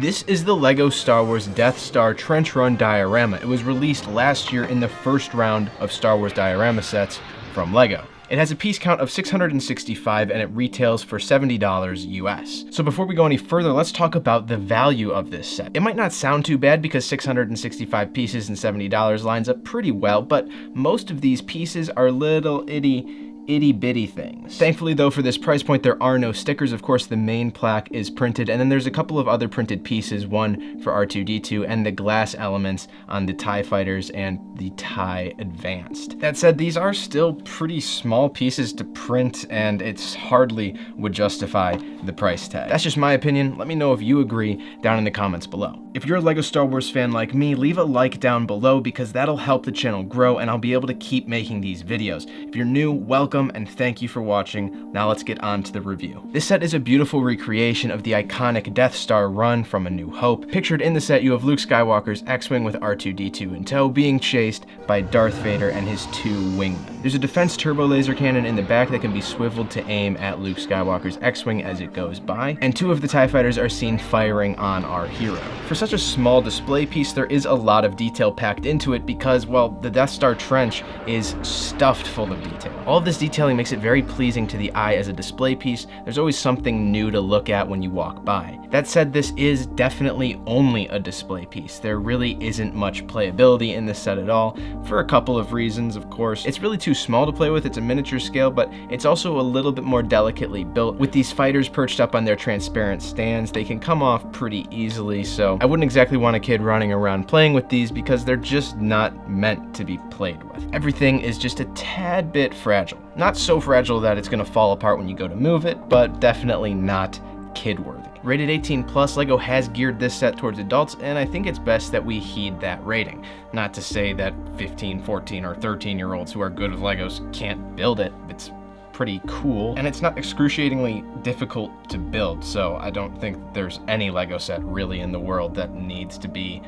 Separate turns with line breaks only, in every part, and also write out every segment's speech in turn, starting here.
This is the LEGO Star Wars Death Star Trench Run diorama. It was released last year in the first round of Star Wars diorama sets from LEGO. It has a piece count of 665 and it retails for $70 US. So before we go any further, let's talk about the value of this set. It might not sound too bad because 665 pieces and $70 lines up pretty well, but most of these pieces are little itty bitty things. Thankfully though, for this price point, there are no stickers. Of course, the main plaque is printed, and then there's a couple of other printed pieces, one for R2-D2 and the glass elements on the TIE Fighters and the TIE Advanced. That said, these are still pretty small pieces to print, and it's hardly would justify the price tag. That's just my opinion. Let me know if you agree down in the comments below. If you're a LEGO Star Wars fan like me, leave a like down below because that'll help the channel grow and I'll be able to keep making these videos. If you're new, welcome and thank you for watching. Now let's get on to the review. This set is a beautiful recreation of the iconic Death Star run from A New Hope. Pictured in the set, you have Luke Skywalker's X-Wing with R2-D2 in tow, being chased by Darth Vader and his two wingmen. There's a defense turbo laser cannon in the back that can be swiveled to aim at Luke Skywalker's X-Wing as it goes by, and two of the TIE Fighters are seen firing on our hero. For such a small display piece, there is a lot of detail packed into it because, well, the Death Star trench is stuffed full of detail. All of this detailing makes it very pleasing to the eye as a display piece. There's always something new to look at when you walk by. That said, this is definitely only a display piece. There really isn't much playability in this set at all, for a couple of reasons, of course. It's really too small to play with, it's a miniature scale, but it's also a little bit more delicately built. With these fighters perched up on their transparent stands, they can come off pretty easily, so I wouldn't exactly want a kid running around playing with these because they're just not meant to be played with. Everything is just a tad bit fragile. Not so fragile that it's gonna fall apart when you go to move it, but definitely not kid-worthy. Rated 18+, LEGO has geared this set towards adults, and I think it's best that we heed that rating. Not to say that 15, 14, or 13-year-olds who are good with LEGOs can't build it. It's pretty cool, and it's not excruciatingly difficult to build, so I don't think there's any LEGO set really in the world that needs to be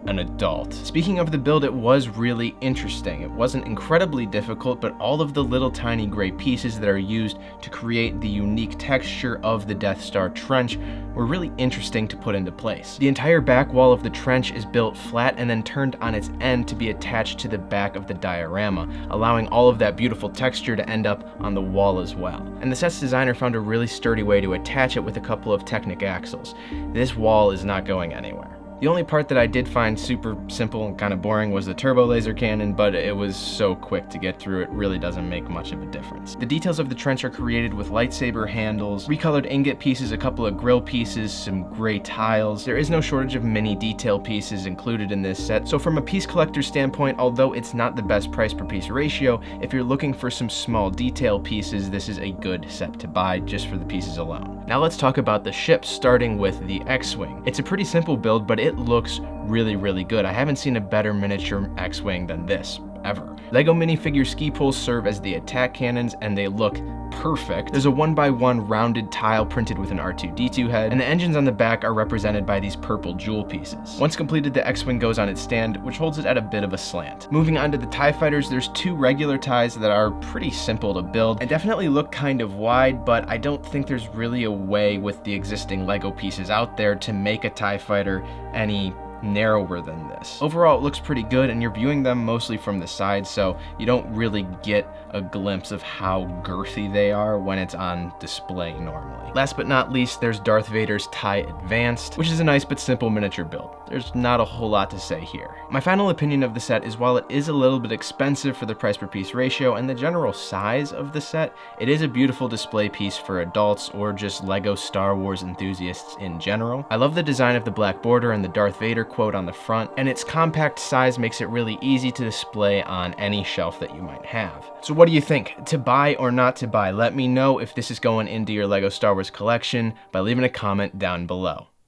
an adult. Speaking of the build, it was really interesting. It wasn't incredibly difficult, but all of the little tiny gray pieces that are used to create the unique texture of the Death Star trench were really interesting to put into place. The entire back wall of the trench is built flat and then turned on its end to be attached to the back of the diorama, allowing all of that beautiful texture to end up on the wall as well. And the set's designer found a really sturdy way to attach it with a couple of Technic axles. This wall is not going anywhere. The only part that I did find super simple and kind of boring was the turbo laser cannon, but it was so quick to get through, it really doesn't make much of a difference. The details of the trench are created with lightsaber handles, recolored ingot pieces, a couple of grill pieces, some gray tiles. There is no shortage of mini detail pieces included in this set, so from a piece collector standpoint, although it's not the best price per piece ratio, if you're looking for some small detail pieces, this is a good set to buy just for the pieces alone. Now let's talk about the ship, starting with the X-Wing. It's a pretty simple build, but it looks really good. I haven't seen a better miniature X-Wing than this, ever. LEGO minifigure ski poles serve as the attack cannons, and they look perfect. There's a 1x1 rounded tile printed with an R2-D2 head, and the engines on the back are represented by these purple jewel pieces. Once completed, the X-Wing goes on its stand, which holds it at a bit of a slant. Moving on to the TIE Fighters, there's two regular TIEs that are pretty simple to build and definitely look kind of wide, but I don't think there's really a way with the existing LEGO pieces out there to make a TIE Fighter any narrower than this. Overall, it looks pretty good, and you're viewing them mostly from the side, so you don't really get a glimpse of how girthy they are when it's on display normally. Last but not least, there's Darth Vader's TIE Advanced, which is a nice but simple miniature build. There's not a whole lot to say here. My final opinion of the set is, while it is a little bit expensive for the price per piece ratio and the general size of the set, it is a beautiful display piece for adults or just LEGO Star Wars enthusiasts in general. I love the design of the black border and the Darth Vader quote on the front, and its compact size makes it really easy to display on any shelf that you might have. So what do you think? To buy or not to buy? Let me know if this is going into your LEGO Star Wars collection by leaving a comment down below.